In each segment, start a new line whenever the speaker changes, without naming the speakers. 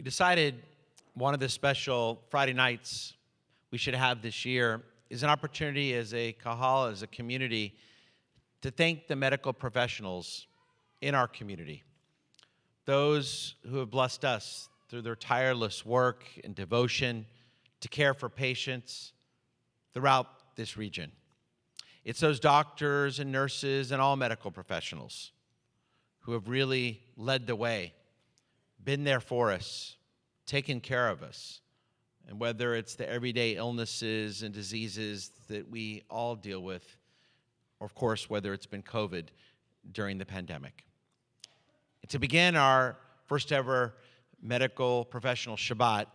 decided one of the special Friday nights we should have this year is an opportunity as a kahal, as a community, to thank the medical professionals in our community, those who have blessed us through their tireless work and devotion to care for patients throughout this region. It's those doctors and nurses and all medical professionals who have really led the way, been there for us, taken care of us. And whether it's the everyday illnesses and diseases that we all deal with, or of course, whether it's been COVID during the pandemic. And to begin our first ever medical professional Shabbat,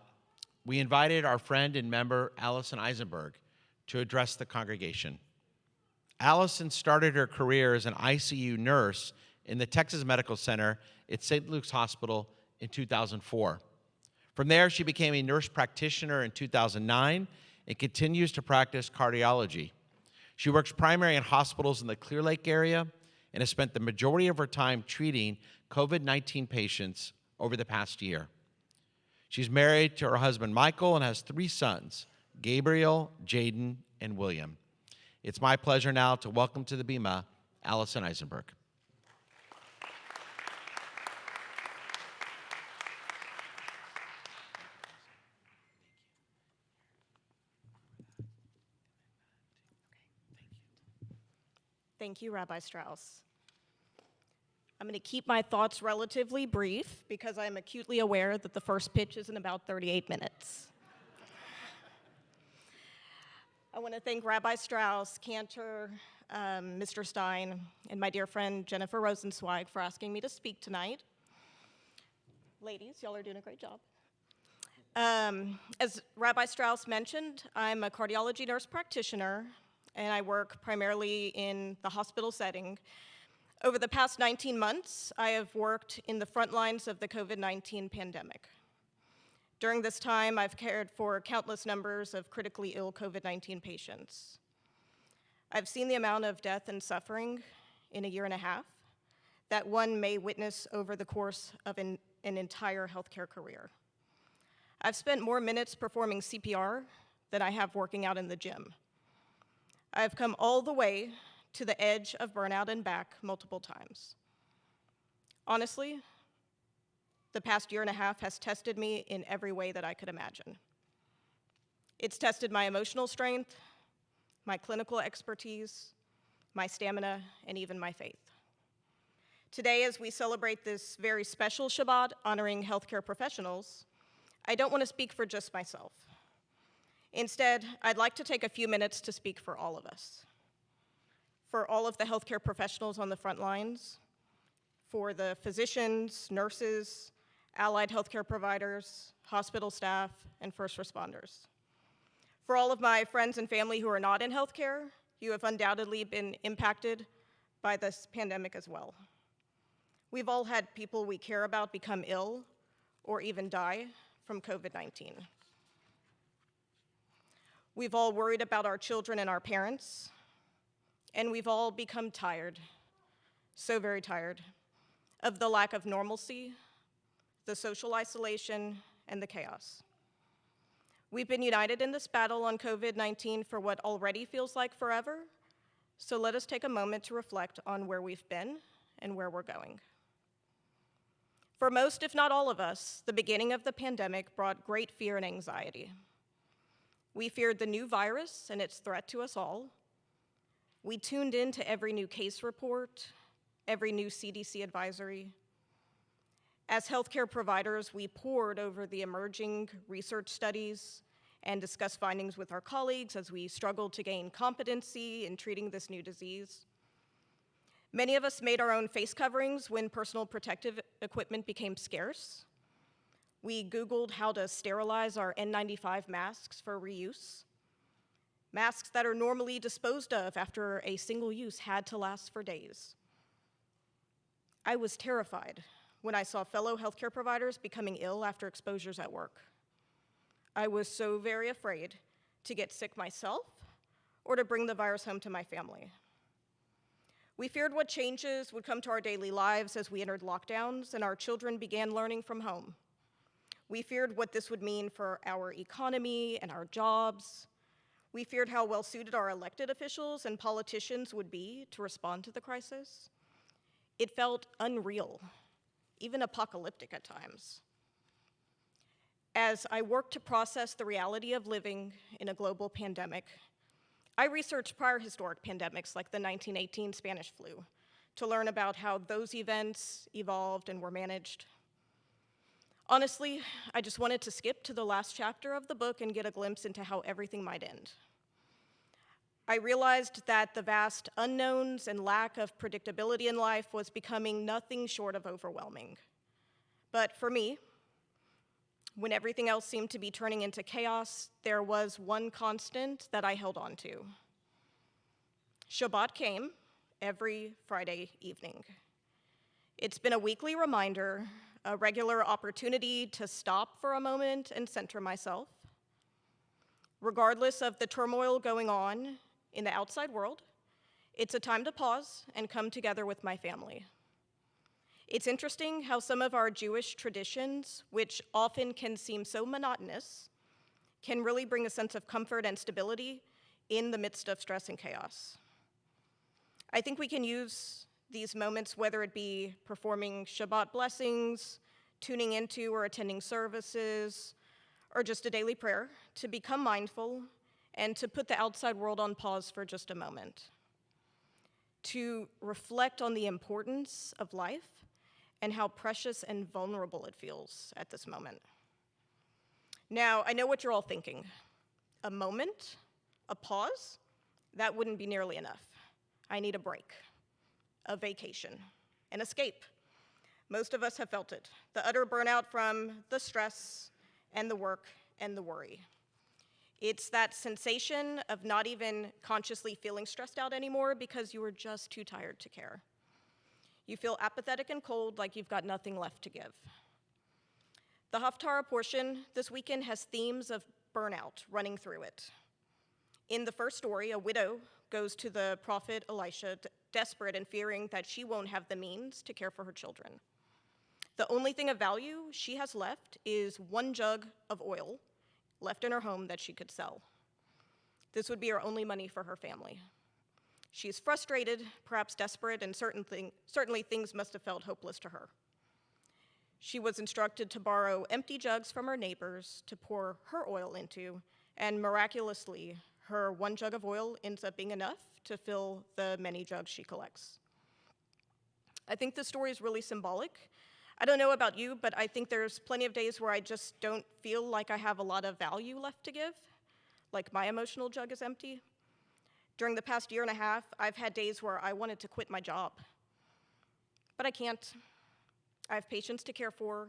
we invited our friend and member, Allison Eisenberg, to address the congregation. Allison started her career as an ICU nurse in the Texas Medical Center at St. Luke's Hospital in 2004. From there, she became a nurse practitioner in 2009 and continues to practice cardiology. She works primarily in hospitals in the Clear Lake area and has spent the majority of her time treating COVID-19 patients over the past year. She's married to her husband, Michael, and has 3 sons, Gabriel, Jaden, and William. It's my pleasure now to welcome to the Bima, Allison Eisenberg.
Thank you, Rabbi Strauss. I'm going to keep my thoughts relatively brief because I'm acutely aware that the first pitch is in about 38 minutes. I want to thank Rabbi Strauss, Cantor, Mr. Stein, and my dear friend Jennifer Rosenzweig for asking me to speak tonight. Ladies, y'all are doing a great job. As Rabbi Strauss mentioned, I'm a cardiology nurse practitioner, and I work primarily in the hospital setting. Over the past 19 months, I have worked in the front lines of the COVID-19 pandemic. During this time, I've cared for countless numbers of critically ill COVID-19 patients. I've seen the amount of death and suffering in a year and a half that one may witness over the course of an entire healthcare career. I've spent more minutes performing CPR than I have working out in the gym. I've come all the way to the edge of burnout and back multiple times. Honestly, the past year and a half has tested me in every way that I could imagine. It's tested my emotional strength, my clinical expertise, my stamina, and even my faith. Today, as we celebrate this very special Shabbat honoring healthcare professionals, I don't want to speak for just myself. Instead, I'd like to take a few minutes to speak for all of us. For all of the healthcare professionals on the front lines, for the physicians, nurses, allied healthcare providers, hospital staff, and first responders. For all of my friends and family who are not in healthcare, you have undoubtedly been impacted by this pandemic as well. We've all had people we care about become ill or even die from COVID-19. We've all worried about our children and our parents, and we've all become tired, so very tired, of the lack of normalcy, the social isolation, and the chaos. We've been united in this battle on COVID-19 for what already feels like forever, so let us take a moment to reflect on where we've been and where we're going. For most, if not all of us, the beginning of the pandemic brought great fear and anxiety. We feared the new virus and its threat to us all. We tuned in to every new case report, every new CDC advisory. As healthcare providers, we pored over the emerging research studies and discussed findings with our colleagues as we struggled to gain competency in treating this new disease. Many of us made our own face coverings when personal protective equipment became scarce. We Googled how to sterilize our N95 masks for reuse. Masks that are normally disposed of after a single use had to last for days. I was terrified when I saw fellow healthcare providers becoming ill after exposures at work. I was so very afraid to get sick myself or to bring the virus home to my family. We feared what changes would come to our daily lives as we entered lockdowns and our children began learning from home. We feared what this would mean for our economy and our jobs. We feared how well suited our elected officials and politicians would be to respond to the crisis. It felt unreal, even apocalyptic at times. As I worked to process the reality of living in a global pandemic, I researched prior historic pandemics like the 1918 Spanish flu to learn about how those events evolved and were managed. Honestly, I just wanted to skip to the last chapter of the book and get a glimpse into how everything might end. I realized that the vast unknowns and lack of predictability in life was becoming nothing short of overwhelming. But for me, when everything else seemed to be turning into chaos, there was one constant that I held on to. Shabbat came every Friday evening. It's been a weekly reminder, a regular opportunity to stop for a moment and center myself. Regardless of the turmoil going on in the outside world, it's a time to pause and come together with my family. It's interesting how some of our Jewish traditions, which often can seem so monotonous, can really bring a sense of comfort and stability in the midst of stress and chaos. I think we can use these moments, whether it be performing Shabbat blessings, tuning into or attending services, or just a daily prayer, to become mindful and to put the outside world on pause for just a moment, to reflect on the importance of life and how precious and vulnerable it feels at this moment. Now, I know what you're all thinking. A moment, a pause, that wouldn't be nearly enough. I need a break, a vacation, an escape. Most of us have felt it, the utter burnout from the stress and the work and the worry. It's that sensation of not even consciously feeling stressed out anymore because you are just too tired to care. You feel apathetic and cold, like you've got nothing left to give. The Haftarah portion this weekend has themes of burnout running through it. In the first story, a widow goes to the prophet Elisha, desperate and fearing that she won't have the means to care for her children. The only thing of value she has left is one jug of oil left in her home that she could sell. This would be her only money for her family. She's frustrated, perhaps desperate, and certainly things must have felt hopeless to her. She was instructed to borrow empty jugs from her neighbors to pour her oil into, and miraculously, her one jug of oil ends up being enough to fill the many jugs she collects. I think this story is really symbolic. I don't know about you, but I think there's plenty of days where I just don't feel like I have a lot of value left to give, like my emotional jug is empty. During the past year and a half, I've had days where I wanted to quit my job, but I can't. I have patients to care for,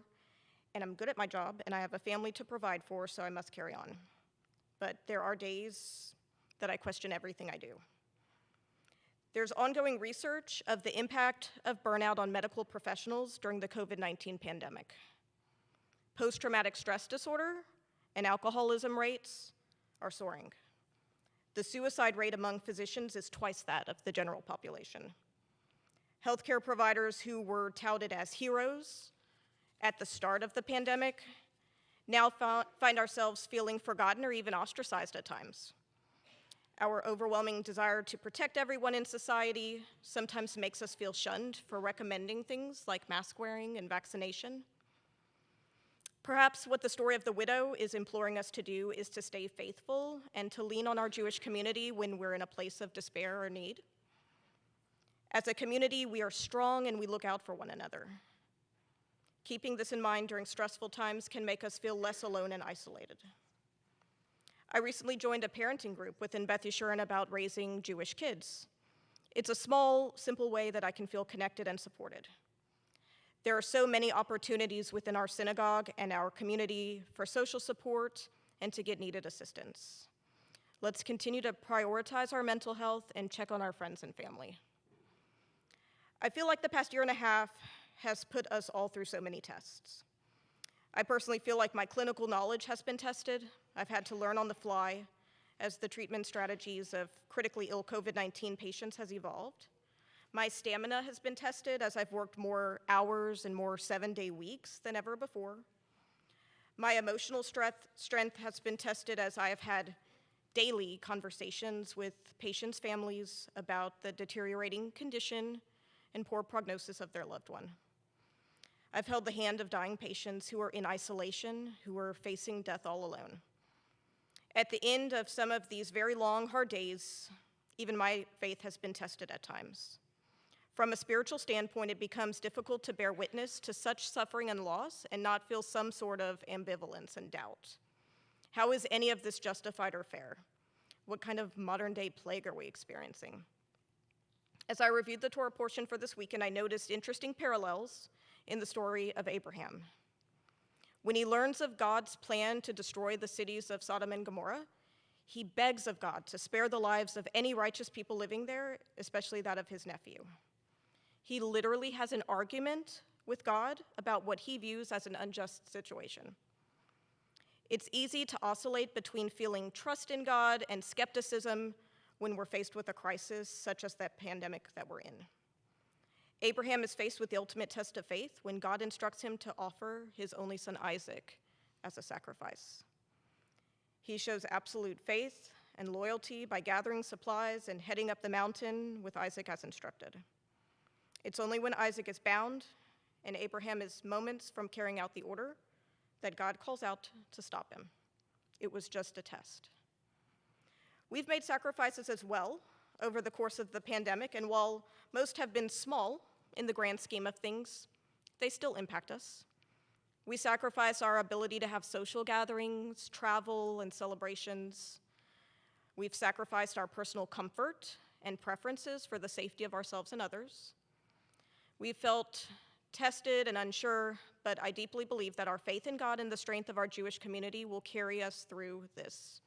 and I'm good at my job, and I have a family to provide for, so I must carry on. But there are days that I question everything I do. There's ongoing research of the impact of burnout on medical professionals during the COVID-19 pandemic. Post-traumatic stress disorder and alcoholism rates are soaring. The suicide rate among physicians is twice that of the general population. Healthcare providers who were touted as heroes at the start of the pandemic now find ourselves feeling forgotten or even ostracized at times. Our overwhelming desire to protect everyone in society sometimes makes us feel shunned for recommending things like mask wearing and vaccination. Perhaps what the story of the widow is imploring us to do is to stay faithful and to lean on our Jewish community when we're in a place of despair or need. As a community, we are strong and we look out for one another. Keeping this in mind during stressful times can make us feel less alone and isolated. I recently joined a parenting group within Beth Yeshurun about raising Jewish kids. It's a small, simple way that I can feel connected and supported. There are so many opportunities within our synagogue and our community for social support and to get needed assistance. Let's continue to prioritize our mental health and check on our friends and family. I feel like the past year and a half has put us all through so many tests. I personally feel like my clinical knowledge has been tested. I've had to learn on the fly as the treatment strategies of critically ill COVID-19 patients has evolved. My stamina has been tested as I've worked more hours and more 7-day weeks than ever before. My emotional strength has been tested as I have had daily conversations with patients' families about the deteriorating condition and poor prognosis of their loved one. I've held the hand of dying patients who are in isolation, who are facing death all alone. At the end of some of these very long, hard days, even my faith has been tested at times. From a spiritual standpoint, it becomes difficult to bear witness to such suffering and loss and not feel some sort of ambivalence and doubt. How is any of this justified or fair? What kind of modern-day plague are we experiencing? As I reviewed the Torah portion for this weekend, I noticed interesting parallels in the story of Abraham. When he learns of God's plan to destroy the cities of Sodom and Gomorrah, he begs of God to spare the lives of any righteous people living there, especially that of his nephew. He literally has an argument with God about what he views as an unjust situation. It's easy to oscillate between feeling trust in God and skepticism when we're faced with a crisis such as that pandemic that we're in. Abraham is faced with the ultimate test of faith when God instructs him to offer his only son Isaac as a sacrifice. He shows absolute faith and loyalty by gathering supplies and heading up the mountain with Isaac as instructed. It's only when Isaac is bound and Abraham is moments from carrying out the order that God calls out to stop him. It was just a test. We've made sacrifices as well over the course of the pandemic, and while most have been small in the grand scheme of things, they still impact us. We sacrifice our ability to have social gatherings, travel, and celebrations. We've sacrificed our personal comfort and preferences for the safety of ourselves and others. We've felt tested and unsure, but I deeply believe that our faith in God and the strength of our Jewish community will carry us through this.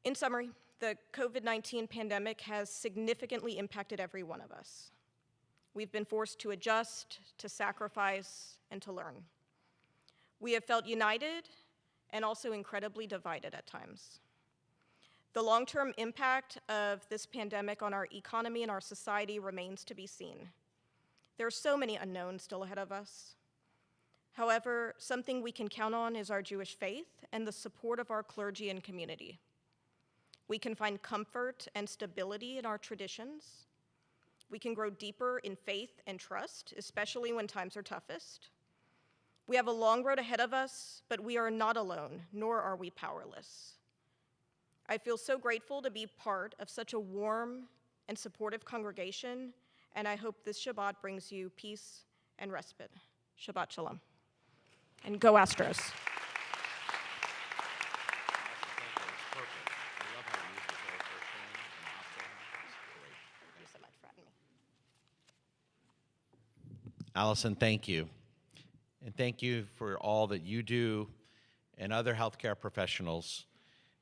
In summary, the COVID-19 pandemic has significantly impacted every one of us. We've been forced to adjust, to sacrifice, and to learn. We have felt united and also incredibly divided at times. The long-term impact of this pandemic on our economy and our society remains to be seen. There are so many unknowns still ahead of us. However, something we can count on is our Jewish faith and the support of our clergy and community. We can find comfort and stability in our traditions. We can grow deeper in faith and trust, especially when times are toughest. We have a long road ahead of us, but we are not alone, nor are we powerless. I feel so grateful to be part of such a warm and supportive congregation, and I hope this Shabbat brings you peace and respite. Shabbat Shalom. And go Astros.
Allison, thank you. And thank you for all that you do and other healthcare professionals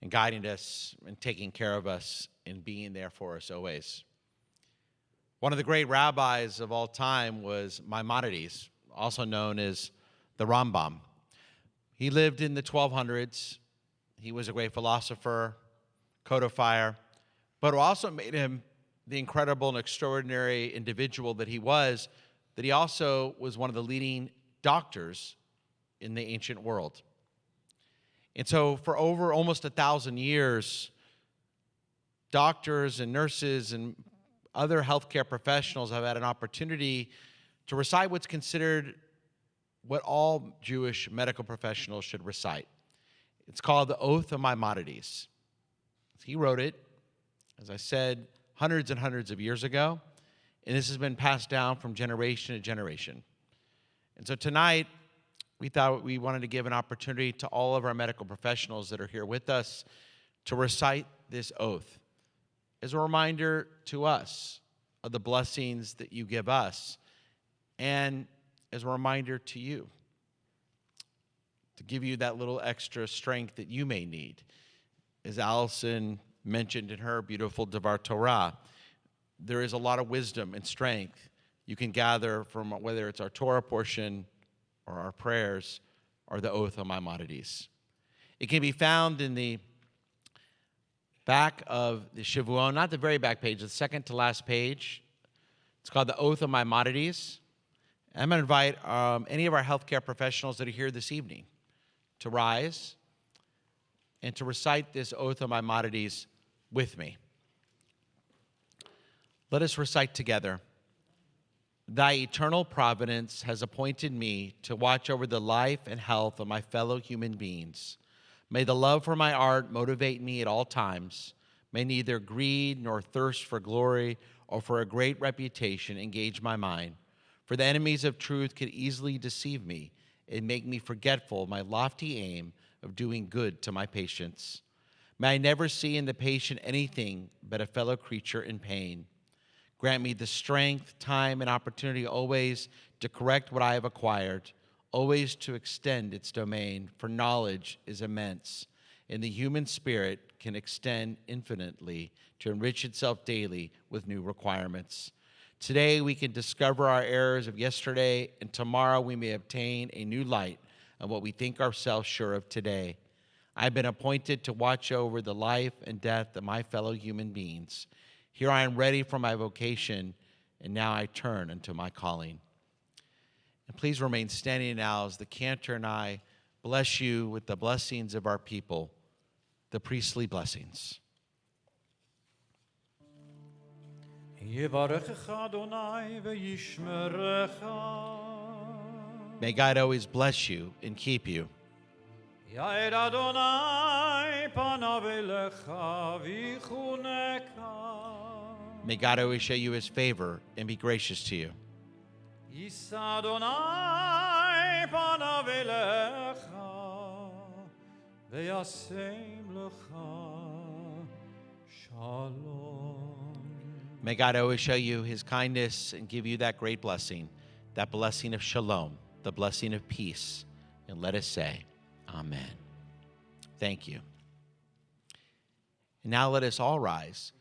in guiding us and taking care of us and being there for us always. One of the great rabbis of all time was Maimonides, also known as the Rambam. He lived in the 1200s. He was a great philosopher, codifier, but what also made him the incredible and extraordinary individual that he was, that he also was one of the leading doctors in the ancient world. And so for over almost 1,000 years, doctors and nurses and other healthcare professionals have had an opportunity to recite what's considered what all Jewish medical professionals should recite. It's called the Oath of Maimonides. He wrote it, as I said, hundreds and hundreds of years ago, and this has been passed down from generation to generation. And so tonight, we thought we wanted to give an opportunity to all of our medical professionals that are here with us to recite this oath as a reminder to us of the blessings that you give us, and as a reminder to you to give you that little extra strength that you may need. As Allison mentioned in her beautiful Devar Torah, there is a lot of wisdom and strength you can gather from whether it's our Torah portion or our prayers or the Oath of Maimonides. It can be found in the back of the Shavuot, not the very back page, the second to last page. It's called the Oath of Maimonides. I'm going to invite any of our healthcare professionals that are here this evening to rise and to recite this Oath of Maimonides with me. Let us recite together. Thy eternal providence has appointed me to watch over the life and health of my fellow human beings. May the love for my art motivate me at all times. May neither greed nor thirst for glory or for a great reputation engage my mind. For the enemies of truth could easily deceive me and make me forgetful of my lofty aim of doing good to my patients. May I never see in the patient anything but a fellow creature in pain. Grant me the strength, time, and opportunity always to correct what I have acquired, always to extend its domain, for knowledge is immense, and the human spirit can extend infinitely to enrich itself daily with new requirements. Today we can discover our errors of yesterday, and tomorrow we may obtain a new light on what we think ourselves sure of today. I've been appointed to watch over the life and death of my fellow human beings. Here I am ready for my vocation, and now I turn unto my calling. And please remain standing now as the cantor and I bless you with the blessings of our people, the priestly blessings. May God always bless you and keep you. May God always show you his favor and be gracious to you. May God always show you his kindness and give you that great blessing, that blessing of shalom, the blessing of peace. And let us say, Amen. Thank you. And now let us all rise